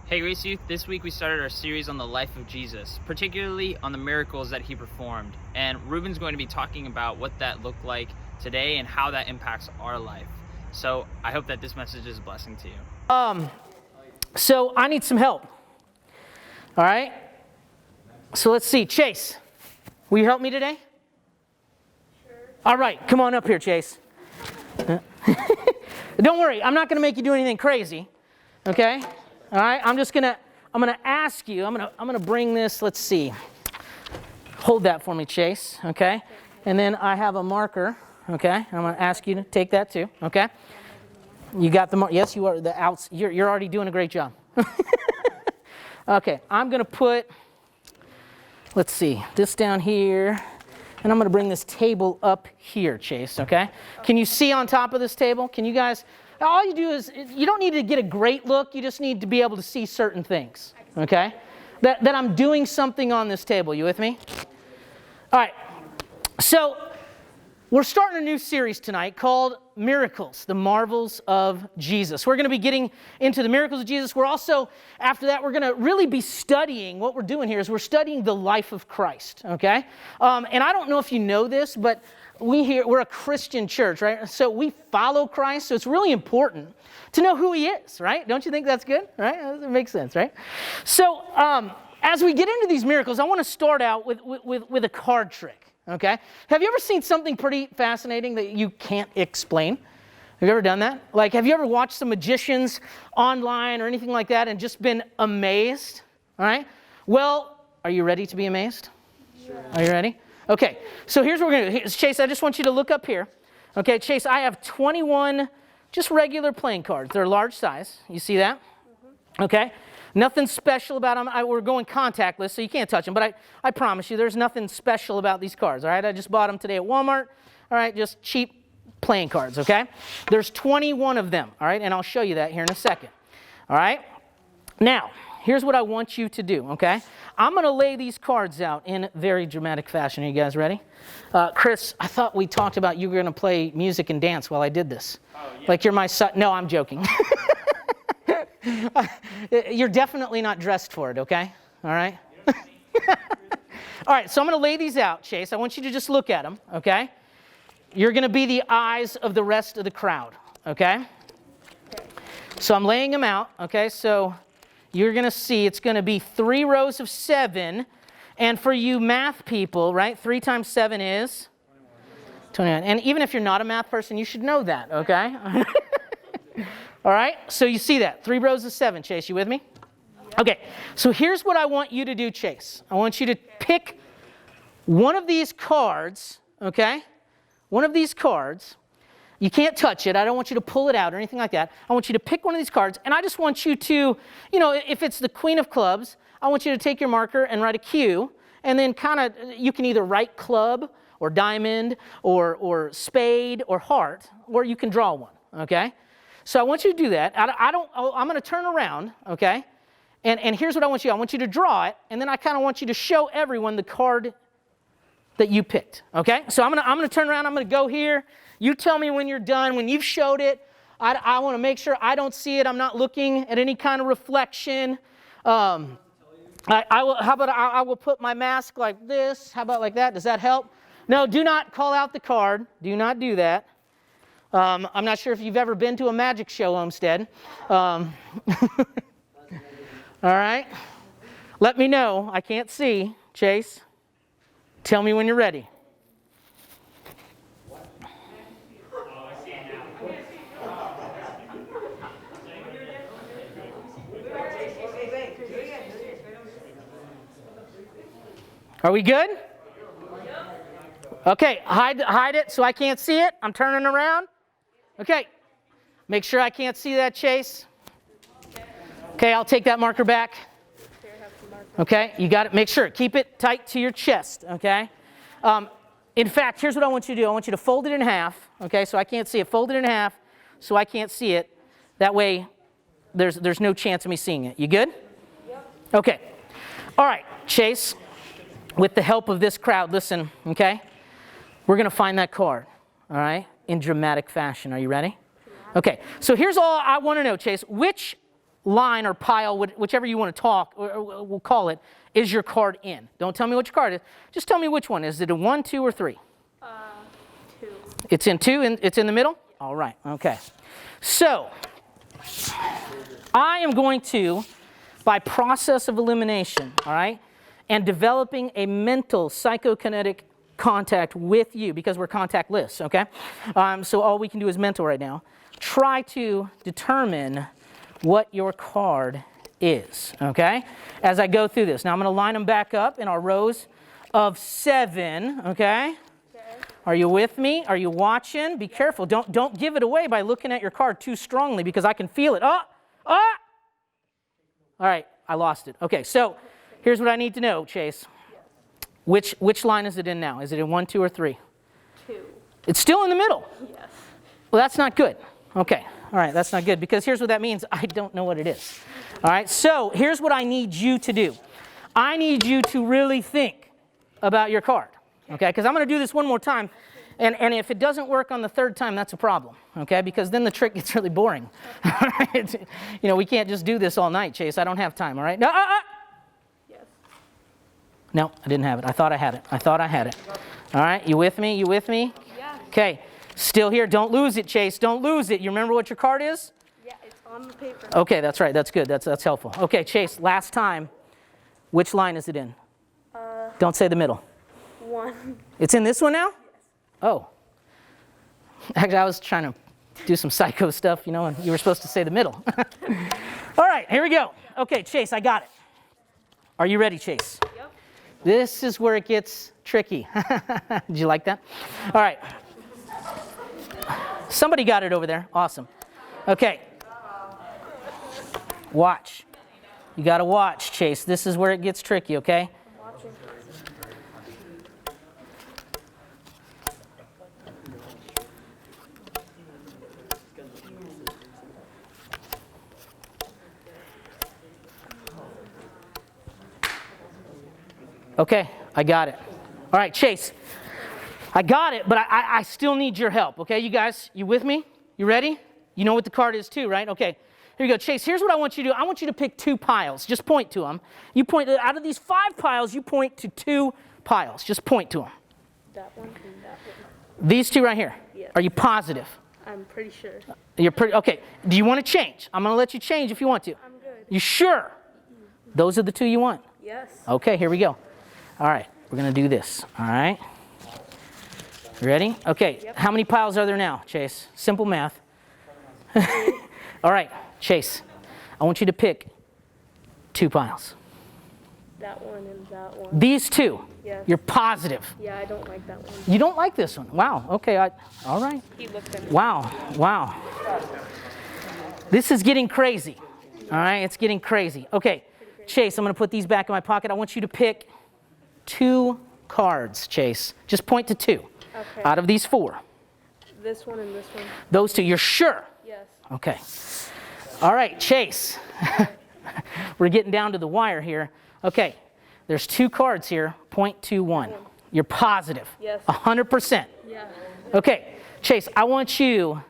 Hey Grace Youth, this week we started our series on the life of Jesus, particularly on the miracles that he performed. And Ruben's going to be talking about what that looked like today and how that impacts our life. So I hope that this message is a blessing to you. So I need some help. All right? So let's see. Chase, will you help me today? Sure. All right, come on up here, Chase. Don't worry, I'm not going to make you do anything crazy. Okay? All right, I'm gonna ask you, I'm gonna bring this, let's see. Hold that for me, Chase, okay? And then I have a marker, okay? I'm gonna ask you to take that too, okay? You got the yes, you are the outs. You're already doing a great job. Okay, I'm gonna put, let's see, this down here, and I'm gonna bring this table up here, Chase, okay? Can you see on top of this table? Can you guys? All you do is, you don't need to get a great look, you just need to be able to see certain things, okay? That I'm doing something on this table, you with me? All right, so we're starting a new series tonight called Miracles, the Marvels of Jesus. We're going to be getting into the miracles of Jesus. We're also, after that, we're going to really be studying, what we're doing here is we're studying the life of Christ, okay? And I don't know if you know this, but we're a Christian church, right? So we follow Christ, so it's really important to know who he is, right? Don't you think that's good, right? That makes sense, right? So as we get into these miracles, I want to start out with a card trick, okay? Have you ever seen something pretty fascinating that you can't explain? Have you ever done that? Like, have you ever watched some magicians online or anything like that and just been amazed, all right? Well, are you ready to be amazed? Sure. Are you ready? Okay, so here's what we're going to do. Chase, I just want you to look up here. Okay, Chase, I have 21 just regular playing cards. They're large size. You see that? Mm-hmm. Okay, nothing special about them. We're going contactless, so you can't touch them. But I promise you, there's nothing special about these cards, all right? I just bought them today at Walmart. All right, just cheap playing cards, okay? There's 21 of them, all right? And I'll show you that here in a second, all right? Now, here's what I want you to do, okay? I'm going to lay these cards out in very dramatic fashion. Are you guys ready? Chris, I thought we talked about you were going to play music and dance while I did this. Oh, yeah. Like you're my son. No, I'm joking. You're definitely not dressed for it, okay? All right? All right, so I'm going to lay these out, Chase. I want you to just look at them, okay? You're going to be the eyes of the rest of the crowd, okay? So I'm laying them out, okay? So you're going to see it's going to be 3 rows of 7. And for you math people, right, 3 times 7 is? 21. And even if you're not a math person, you should know that, okay? All right, so you see that. 3 rows of 7. Chase, you with me? Okay, so here's what I want you to do, Chase. I want you to pick one of these cards, okay? One of these cards. You can't touch it. I don't want you to pull it out or anything like that. I want you to pick one of these cards, and I just want you to, if it's the Queen of Clubs, I want you to take your marker and write a Q, and then you can either write club or diamond or spade or heart, or you can draw one, okay? So I want you to do that. I'm going to turn around, okay? And here's what I want you to draw it, and then I kind of want you to show everyone the card that you picked, okay? So I'm going to turn around. I'm going to go here. You tell me when you're done. When you've showed it, I want to make sure I don't see it. I'm not looking at any kind of reflection. I will put my mask like this. How about like that? Does that help? No, do not call out the card. Do not do that. I'm not sure if you've ever been to a magic show, Homestead. All right. Let me know. I can't see. Chase, tell me when you're ready. Are we good? Okay, hide it so I can't see it. I'm turning around. Okay, make sure I can't see that, Chase. Okay, I'll take that marker back. Okay, you got it. Make sure. Keep it tight to your chest, okay? In fact, here's what I want you to do. I want you to fold it in half, okay, so I can't see it. Fold it in half so I can't see it. That way, there's no chance of me seeing it. You good? Yep. Okay. All right, Chase, with the help of this crowd, listen, okay? We're going to find that card, all right, in dramatic fashion. Are you ready? Okay, so here's all I want to know, Chase. Which line or pile, whichever you want to talk, or we'll call it, is your card in? Don't tell me what your card is. Just tell me which one. Is it a 1, 2, or 3? 2. It's in 2, and it's in the middle? All right, okay. So, I am going to, by process of elimination, all right, and developing a mental psychokinetic contact with you, because we're contactless, okay? So all we can do is mental right now. Try to determine what your card is, okay? As I go through this. Now I'm going to line them back up in our rows of 7, okay? Are you with me? Are you watching? Be careful. Don't give it away by looking at your card too strongly, because I can feel it. Oh! All right, I lost it. Okay, so here's what I need to know, Chase. Which line is it in now? Is it in 1, 2, or 3? 2. It's still in the middle. Yes. Well, that's not good. Okay, all right, that's not good, because here's what that means. I don't know what it is. All right, so here's what I need you to do. I need you to really think about your card, okay? Because I'm going to do this one more time, and if it doesn't work on the 3rd time, that's a problem, okay? Because then the trick gets really boring. All right? You know, we can't just do this all night, Chase. I don't have time, all right? No, Yes. No, I didn't have it. I thought I had it. I thought I had it. All right, you with me? You with me? Yeah. Okay, still here. Don't lose it, Chase. Don't lose it. You remember what your card is? Yeah, it's on the paper. Okay, that's right. That's good. That's helpful. Okay, Chase, last time. Which line is it in? Don't say the middle. 1. It's in this one now? Oh. Actually, I was trying to do some psycho stuff, you know, and you were supposed to say the middle. All right, here we go. Okay, Chase, I got it. Are you ready, Chase? Yep. This is where it gets tricky. Did you like that? All right. Somebody got it over there. Awesome. Okay. Watch. You got to watch, Chase. This is where it gets tricky, okay? I'm watching. Okay, I got it. All right, Chase. I got it, but I still need your help, okay? You guys, you with me? You ready? You know what the card is too, right? Okay, here you go. Chase, here's what I want you to do. I want you to pick 2 piles. Just point to them. You point, out of these 5 piles, you point to 2 piles. Just point to them. That one and that one. These 2 right here. Yes. Are you positive? I'm pretty sure. You're pretty, okay. Do you want to change? I'm going to let you change if you want to. I'm good. You sure? Those are the 2 you want? Yes. Okay, here we go. All right, we're going to do this. All right. Ready? Okay, Yep. How many piles are there now, Chase? Simple math. All right, Chase, I want you to pick 2 piles. That one and that one. These 2. Yes. You're positive. Yeah, I don't like that one. You don't like this one. Wow, okay, all right. He looked at me. Wow. This is getting crazy. All right, it's getting crazy. Okay, Chase, I'm going to put these back in my pocket. I want you to pick 2 cards, Chase. Just point to 2 Okay. out of these 4. This one and this one. Those 2, you're sure? Yes. Okay. All right, Chase. We're getting down to the wire here. Okay, there's 2 cards here. Point to 1. You're positive. Yes. 100%. Yeah. Okay, Chase, I want you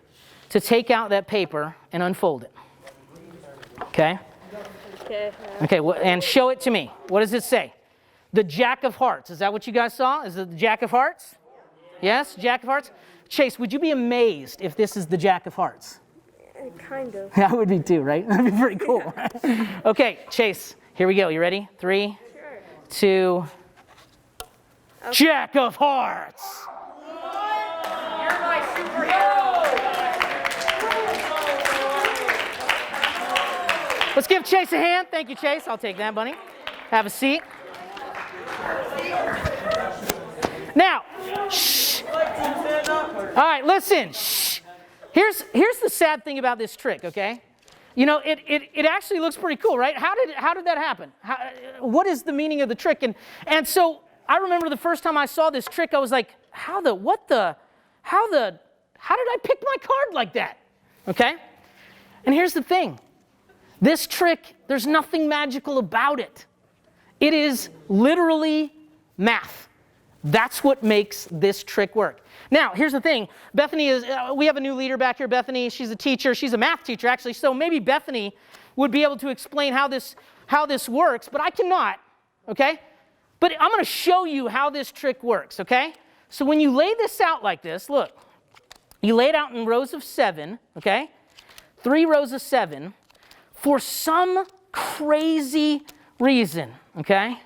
to take out that paper and unfold it. Okay? Okay. Okay, and show it to me. What does it say? The Jack of Hearts. Is that what you guys saw? Is it the Jack of Hearts? Yes, Jack of Hearts? Chase, would you be amazed if this is the Jack of Hearts? Kind of. I would be too, right? That'd be pretty cool. Okay, Chase, here we go. You ready? 3, Sure. 2, Okay. Jack of Hearts. You're my superhero! Let's give Chase a hand. Thank you, Chase. I'll take that, buddy. Have a seat. Now, shh. All right, listen. Shh. Here's the sad thing about this trick, okay? You know, it actually looks pretty cool, right? How did that happen? What is the meaning of the trick? And so I remember the first time I saw this trick, I was like, how did I pick my card like that? Okay? And here's the thing. This trick, there's nothing magical about it. It is literally math. That's what makes this trick work. Now, here's the thing. Bethany we have a new leader back here, Bethany. She's a teacher. She's a math teacher, actually. So maybe Bethany would be able to explain how this works, but I cannot, okay? But I'm going to show you how this trick works, okay? So when you lay this out like this, look, you lay it out in rows of 7, okay? 3 rows of 7 for some crazy reason, okay?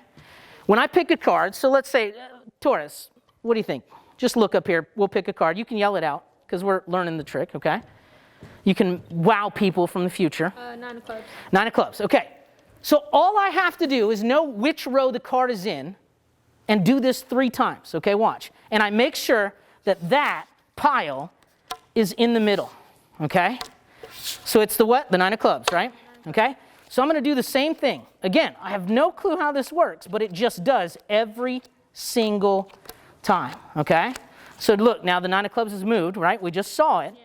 When I pick a card, so let's say, Taurus, what do you think? Just look up here. We'll pick a card. You can yell it out because we're learning the trick, okay? You can wow people from the future. 9 of clubs. 9 of clubs, okay. So all I have to do is know which row the card is in and do this 3 times, okay? Watch. And I make sure that that pile is in the middle, okay? So it's the what? The 9 of clubs, right? Okay? So I'm going to do the same thing. Again, I have no clue how this works, but it just does every single time, okay? So look, now the 9 of clubs is moved, right? We just saw it. Yeah.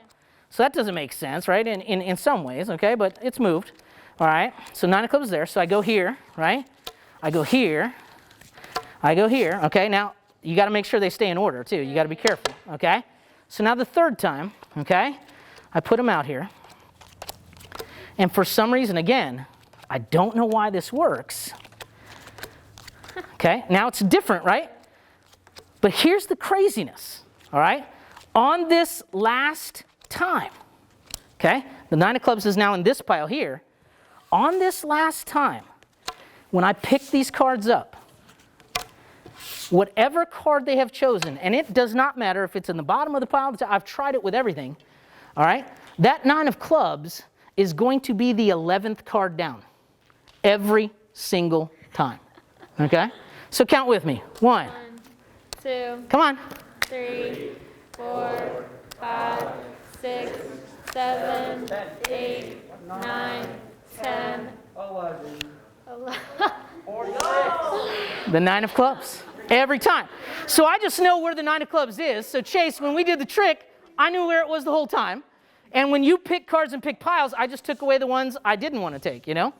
So that doesn't make sense, right? In some ways, okay? But it's moved, all right? So 9 of clubs is there. So I go here, right? I go here. I go here, okay? Now, you got to make sure they stay in order, too. You got to be careful, okay? So now the 3rd time, okay? I put them out here. And for some reason, again, I don't know why this works. Okay, now it's different, right? But here's the craziness, all right? On this last time, okay, the 9 of clubs is now in this pile here. On this last time, when I pick these cards up, whatever card they have chosen, and it does not matter if it's in the bottom of the pile, I've tried it with everything, all right? That 9 of clubs is going to be the 11th card down every single time, okay? So count with me. 1, 2, come on. 3, 4, 5, 6, 7, 8, 9, 10, 11. The 9 of clubs, every time. So I just know where the 9 of clubs is. So Chase, when we did the trick, I knew where it was the whole time. And when you pick cards and pick piles, I just took away the ones I didn't want to take, you know?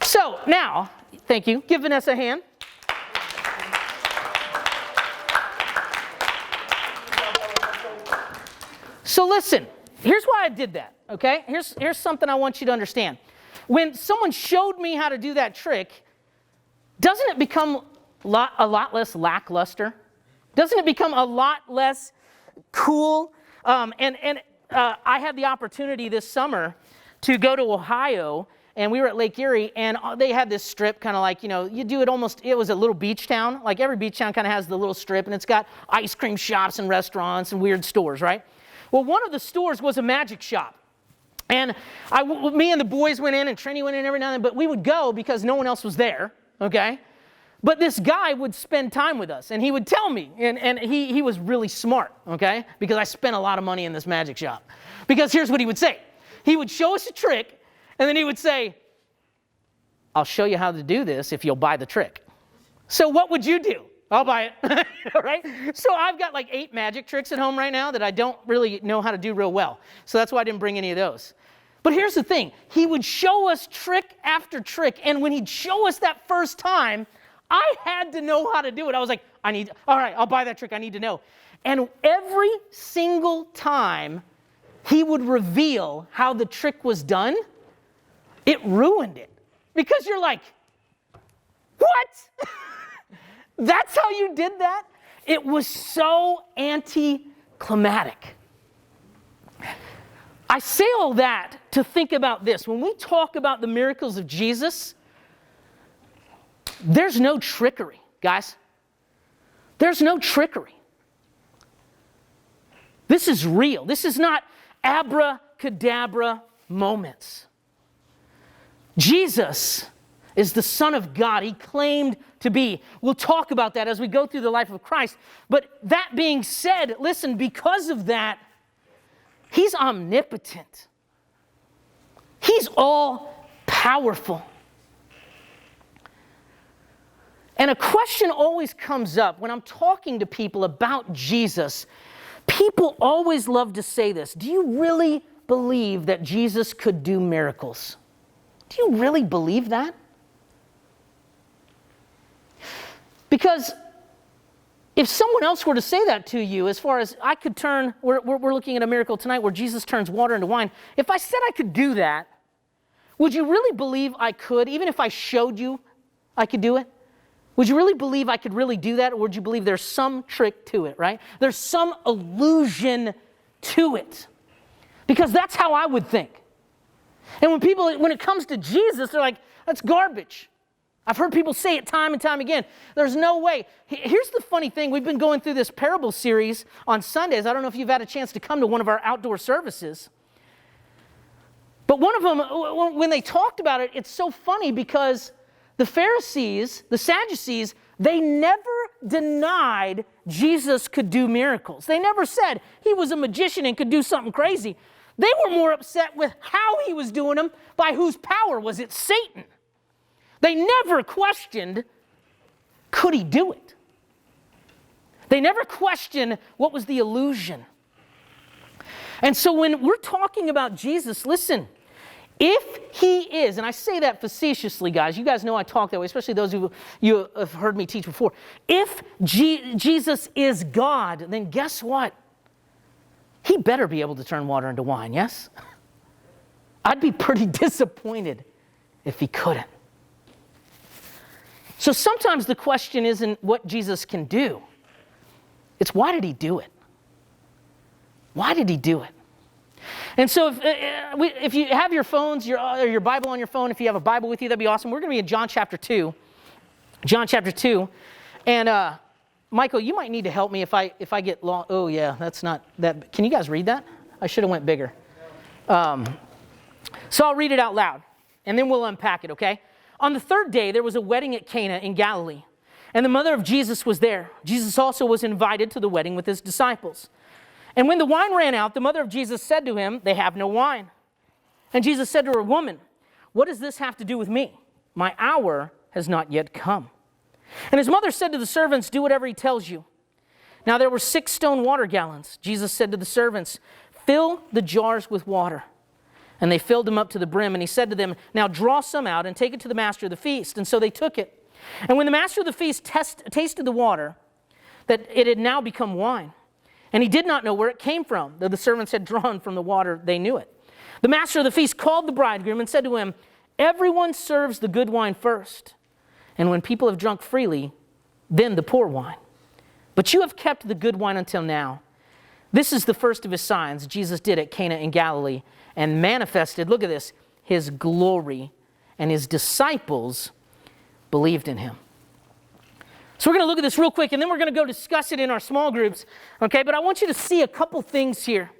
So now, thank you. Give Vanessa a hand. So listen, here's why I did that, okay? Here's something I want you to understand. When someone showed me how to do that trick, doesn't it become a lot less lackluster? Doesn't it become a lot less cool? I had the opportunity this summer to go to Ohio, and we were at Lake Erie, and they had this strip kind of like, you know, you do it almost, it was a little beach town. Like every beach town kind of has the little strip, and it's got ice cream shops and restaurants and weird stores, right? Well, one of the stores was a magic shop. And me and the boys went in, and Trini went in every now and then, but we would go because no one else was there, okay? But this guy would spend time with us, and he would tell me, and he was really smart, okay? Because I spent a lot of money in this magic shop. Because here's what he would say. He would show us a trick, and then he would say, I'll show you how to do this if you'll buy the trick. So what would you do? I'll buy it, right? So I've got like 8 magic tricks at home right now that I don't really know how to do real well. So that's why I didn't bring any of those. But here's the thing. He would show us trick after trick, and when he'd show us that first time, I had to know how to do it. I was like, all right, I'll buy that trick. I need to know. And every single time he would reveal how the trick was done, it ruined it. Because you're like, what? That's how you did that? It was so anticlimactic. I say all that to think about this. When we talk about the miracles of Jesus, there's no trickery, guys. There's no trickery. This is real. This is not abracadabra moments. Jesus is the Son of God. He claimed to be. We'll talk about that as we go through the life of Christ. But that being said, listen, because of that, he's omnipotent. He's all powerful. And a question always comes up when I'm talking to people about Jesus. People always love to say this. Do you really believe that Jesus could do miracles? Do you really believe that? Because if someone else were to say that to you, as far as I could turn, we're looking at a miracle tonight where Jesus turns water into wine. If I said I could do that, would you really believe I could, even if I showed you I could do it? Would you really believe I could really do that? Or would you believe there's some trick to it, right? There's some illusion to it. Because that's how I would think. And when it comes to Jesus, they're like, that's garbage. I've heard people say it time and time again. There's no way. Here's the funny thing. We've been going through this parable series on Sundays. I don't know if you've had a chance to come to one of our outdoor services. But one of them, when they talked about it, it's so funny because the Pharisees, the Sadducees, they never denied Jesus could do miracles. They never said he was a magician and could do something crazy. They were more upset with how he was doing them, by whose power. Was it Satan? They never questioned, could he do it? They never questioned what was the illusion. And so when we're talking about Jesus, listen, if he is, and I say that facetiously, guys, you guys know I talk that way, especially those who you have heard me teach before. If Jesus is God, then guess what? He better be able to turn water into wine, yes? I'd be pretty disappointed if he couldn't. So sometimes the question isn't what Jesus can do. It's why did he do it? Why did he do it? And so if you have your phones, your Bible on your phone, if you have a Bible with you, that'd be awesome. We're going to be in John chapter 2. John chapter 2. And Michael, you might need to help me if I get long. Oh, yeah, that's not that. Can you guys read that? I should have went bigger. So I'll read it out loud, and then we'll unpack it, okay? On the third day, there was a wedding at Cana in Galilee, and the mother of Jesus was there. Jesus also was invited to the wedding with his disciples. And when the wine ran out, the mother of Jesus said to him, "They have no wine." And Jesus said to her, "Woman, what does this have to do with me? My hour has not yet come." And his mother said to the servants, "Do whatever he tells you." Now there were 6 stone water gallons. Jesus said to the servants, "Fill the jars with water." And they filled them up to the brim. And he said to them, "Now draw some out and take it to the master of the feast." And so they took it. And when the master of the feast tasted the water, that it had now become wine. And he did not know where it came from, though the servants had drawn from the water, they knew it. The master of the feast called the bridegroom and said to him, "Everyone serves the good wine first, and when people have drunk freely, then the poor wine. But you have kept the good wine until now." This is the first of his signs Jesus did at Cana in Galilee and manifested, look at this, his glory, and his disciples believed in him. So we're going to look at this real quick, and then we're going to go discuss it in our small groups, okay? But I want you to see a couple things here.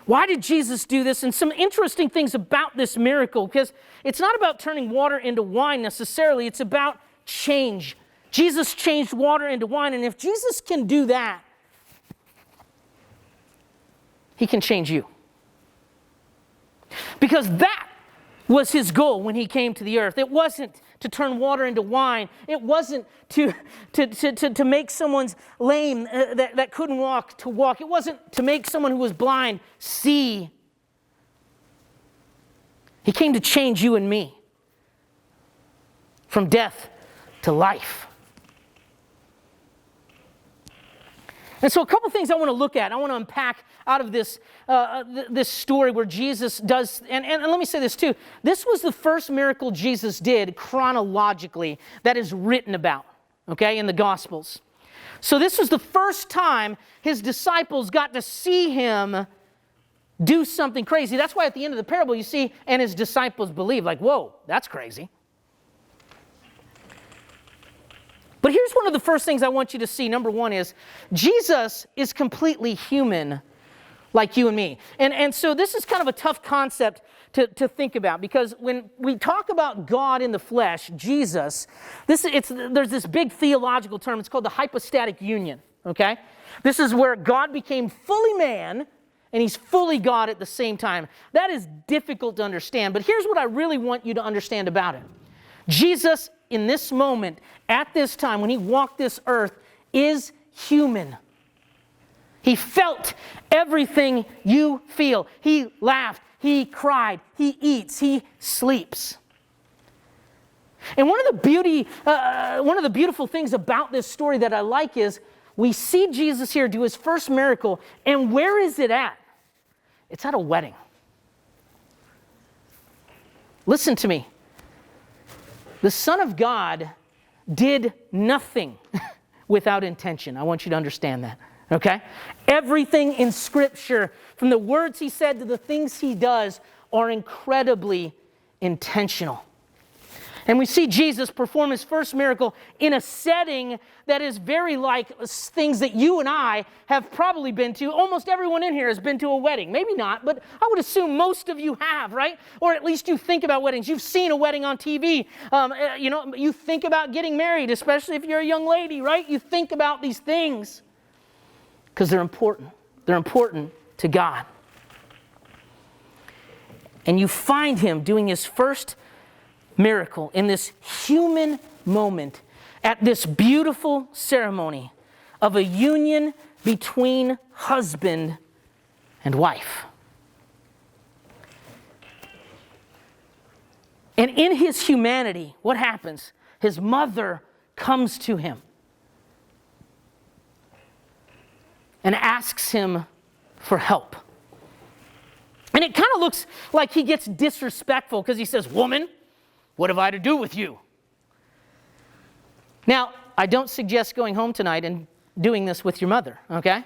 Why did Jesus do this? And some interesting things about this miracle, because it's not about turning water into wine necessarily. It's about change. Jesus changed water into wine, and if Jesus can do that, he can change you. Because that was his goal when he came to the earth. It wasn't to turn water into wine. It wasn't to make someone's lame that couldn't walk to walk. It wasn't to make someone who was blind see. He came to change you and me from death to life. And so a couple things I want to look at. I want to unpack out of this this story where Jesus does, and let me say this too. This was the first miracle Jesus did chronologically that is written about, okay, in the Gospels. So this was the first time his disciples got to see him do something crazy. That's why at the end of the parable you see, and his disciples believe, like, whoa, that's crazy. But here's one of the first things I want you to see. Number one is, Jesus is completely human like you and me. And so this is kind of a tough concept to think about, because when we talk about God in the flesh, Jesus, there's this big theological term. It's called the hypostatic union, okay? This is where God became fully man and he's fully God at the same time. That is difficult to understand, but here's what I really want you to understand about it. Jesus, in this moment, at this time, when he walked this earth, is human. He felt everything you feel. He laughed, he cried, he eats, he sleeps. And one of the beautiful things about this story that I like is we see Jesus here do his first miracle, and where is it at? It's at a wedding. Listen to me. The Son of God did nothing without intention. I want you to understand that, okay? Everything in Scripture, from the words he said to the things he does, are incredibly intentional. And we see Jesus perform his first miracle in a setting that is very like things that you and I have probably been to. Almost everyone in here has been to a wedding. Maybe not, but I would assume most of you have, right? Or at least you think about weddings. You've seen a wedding on TV. You think about getting married, especially if you're a young lady, right? You think about these things because they're important. They're important to God. And you find him doing his first miracle in this human moment at this beautiful ceremony of a union between husband and wife. And in his humanity, what happens? His mother comes to him and asks him for help. And it kind of looks like he gets disrespectful because he says, "Woman, what have I to do with you?" Now, I don't suggest going home tonight and doing this with your mother, okay?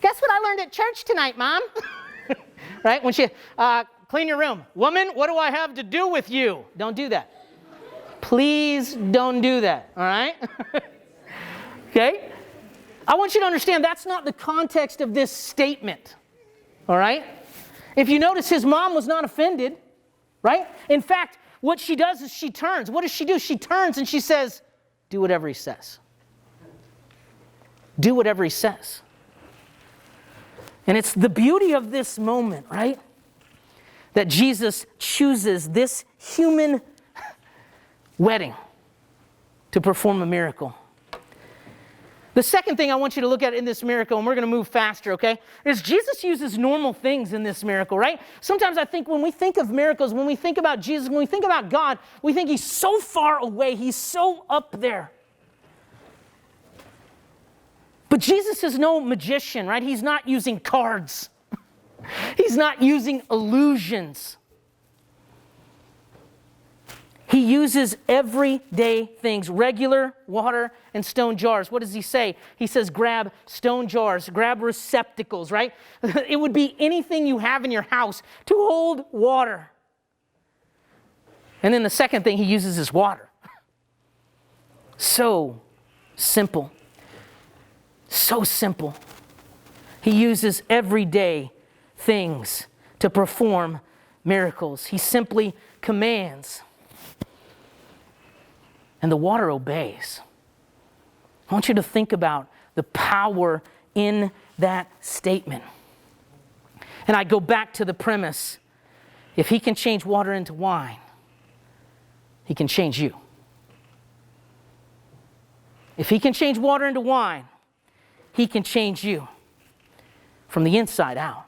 Guess what I learned at church tonight, Mom? Right? When she, clean your room. "Woman, what do I have to do with you?" Don't do that. Please don't do that, all right? Okay? I want you to understand that's not the context of this statement, all right? If you notice, his mom was not offended, right? In fact, what she does is she turns. What does she do? She turns and she says, "Do whatever he says. Do whatever he says." And it's the beauty of this moment, right? That Jesus chooses this human wedding to perform a miracle. The second thing I want you to look at in this miracle, and we're going to move faster, okay, is Jesus uses normal things in this miracle, right? Sometimes I think when we think of miracles, when we think about Jesus, when we think about God, we think he's so far away, he's so up there. But Jesus is no magician, right? He's not using cards. He's not using illusions. He uses everyday things, regular water and stone jars. What does he say? He says, grab stone jars, grab receptacles, right? It would be anything you have in your house to hold water. And then the second thing he uses is water. So simple. So simple. He uses everyday things to perform miracles. He simply commands. And the water obeys. I want you to think about the power in that statement. And I go back to the premise. If he can change water into wine, he can change you. If he can change water into wine, he can change you from the inside out.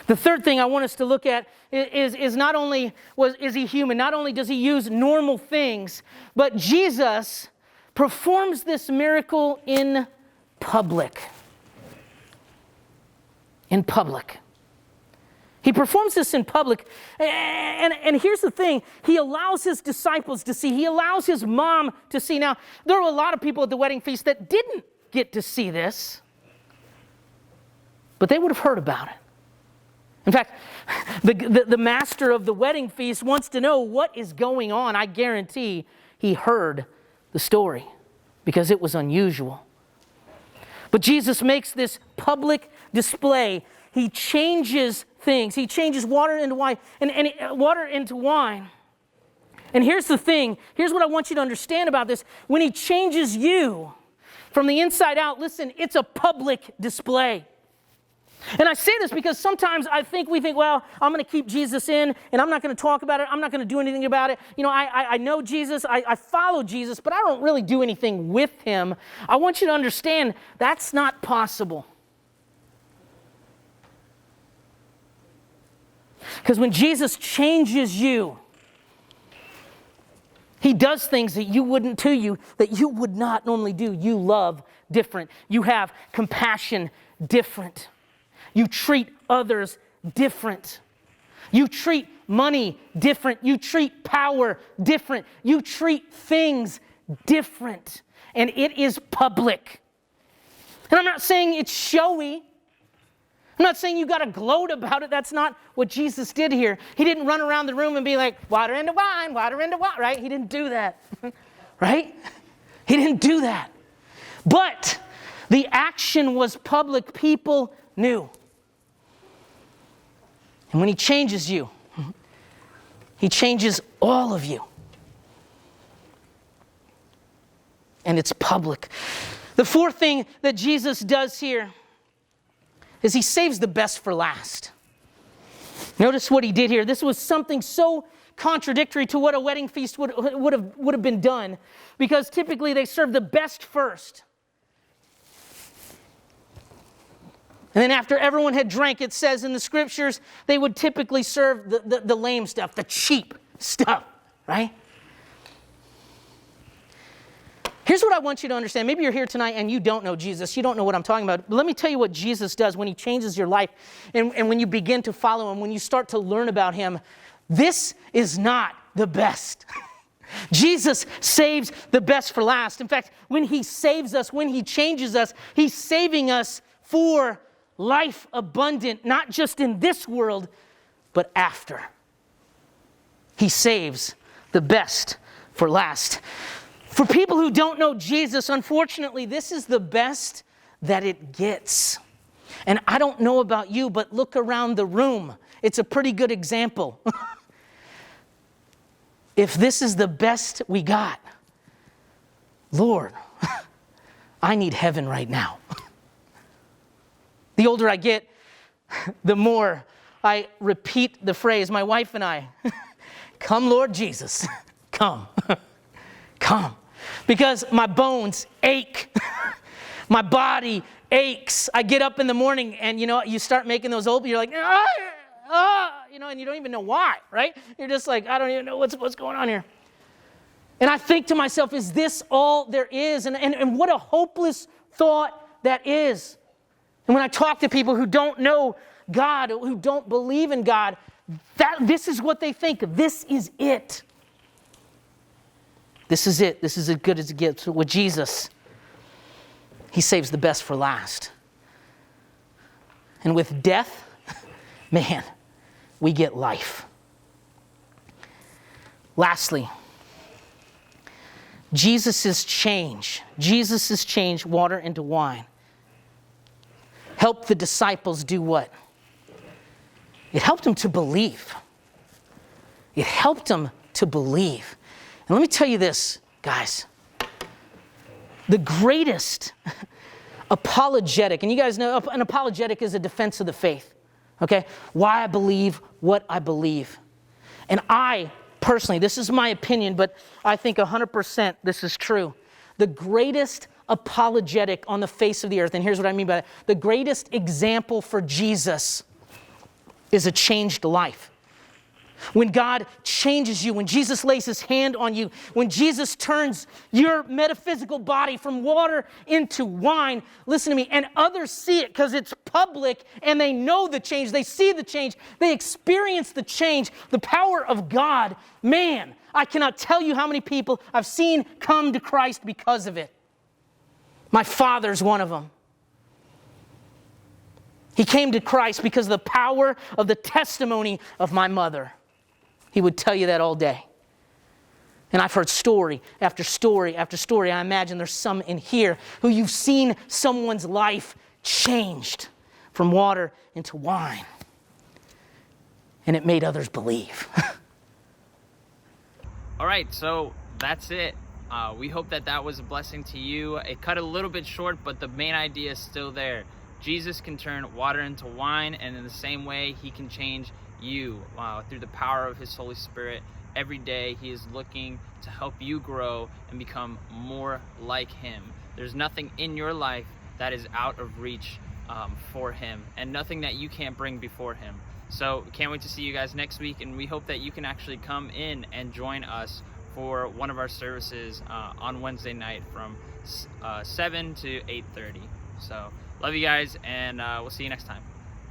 The third thing I want us to look at is not only is he human, not only does he use normal things, but Jesus performs this miracle in public. In public. He performs this in public. And here's the thing. He allows his disciples to see. He allows his mom to see. Now, there were a lot of people at the wedding feast that didn't get to see this. But they would have heard about it. In fact, the master of the wedding feast wants to know what is going on. I guarantee he heard the story because it was unusual. But Jesus makes this public display. He changes things. He changes water into wine and water into wine. And here's the thing. Here's what I want you to understand about this. When he changes you from the inside out, listen, it's a public display. And I say this because sometimes we think, well, I'm going to keep Jesus in and I'm not going to talk about it. I'm not going to do anything about it. You know, I know Jesus. I follow Jesus, but I don't really do anything with him. I want you to understand that's not possible. Because when Jesus changes you, he does things that you wouldn't to you, that you would not normally do. You love different. You have compassion different. You treat others different. You treat money different. You treat power different. You treat things different. And it is public. And I'm not saying it's showy. I'm not saying you got to gloat about it. That's not what Jesus did here. He didn't run around the room and be like, water into wine, right? He didn't do that, right? He didn't do that. But the action was public. People knew. And when he changes you, he changes all of you. And it's public. The fourth thing that Jesus does here is he saves the best for last. Notice what he did here. This was something so contradictory to what a wedding feast would have been done, because typically they serve the best first. And then after everyone had drank, it says in the scriptures, they would typically serve the lame stuff, the cheap stuff, right? Here's what I want you to understand. Maybe you're here tonight and you don't know Jesus. You don't know what I'm talking about. But let me tell you what Jesus does when he changes your life and when you begin to follow him, when you start to learn about him. This is not the best. Jesus saves the best for last. In fact, when he saves us, when he changes us, he's saving us for life abundant, not just in this world, but after. He saves the best for last. For people who don't know Jesus, unfortunately, this is the best that it gets. And I don't know about you, but look around the room. It's a pretty good example. If this is the best we got, Lord, I need heaven right now. The older I get, the more I repeat the phrase, my wife and I, come Lord Jesus, come, come. Because my bones ache. My body aches. I get up in the morning and, you start making those old, you're like, and you don't even know why, right? You're just like, I don't even know what's going on here. And I think to myself, is this all there is? And what a hopeless thought that is. And when I talk to people who don't know God, who don't believe in God, this is what they think. This is it. This is it. This is as good as it gets. With Jesus, he saves the best for last. And with death, man, we get life. Lastly, Jesus' change water into wine. Helped the disciples do what? It helped them to believe. It helped them to believe. And let me tell you this, guys. The greatest apologetic, and you guys know an apologetic is a defense of the faith. Okay? Why I believe what I believe. And I, personally, this is my opinion, but I think 100% this is true. The greatest apologetic on the face of the earth, and here's what I mean by that. The greatest example for Jesus is a changed life. When God changes you, when Jesus lays his hand on you, when Jesus turns your metaphysical body from water into wine, listen to me, and others see it because it's public and they know the change, they see the change, they experience the change, the power of God. Man, I cannot tell you how many people I've seen come to Christ because of it. My father's one of them. He came to Christ because of the power of the testimony of my mother. He would tell you that all day. And I've heard story after story after story. I imagine there's some in here who you've seen someone's life changed from water into wine. And it made others believe. All right, so that's it. We hope that was a blessing to you. It cut a little bit short, but the main idea is still there. Jesus can turn water into wine, and in the same way, he can change you through the power of his Holy Spirit. Every day, he is looking to help you grow and become more like him. There's nothing in your life that is out of reach for him, and nothing that you can't bring before him. So can't wait to see you guys next week, and we hope that you can actually come in and join us for one of our services on Wednesday night from 7 to 8:30. So love you guys, and we'll see you next time.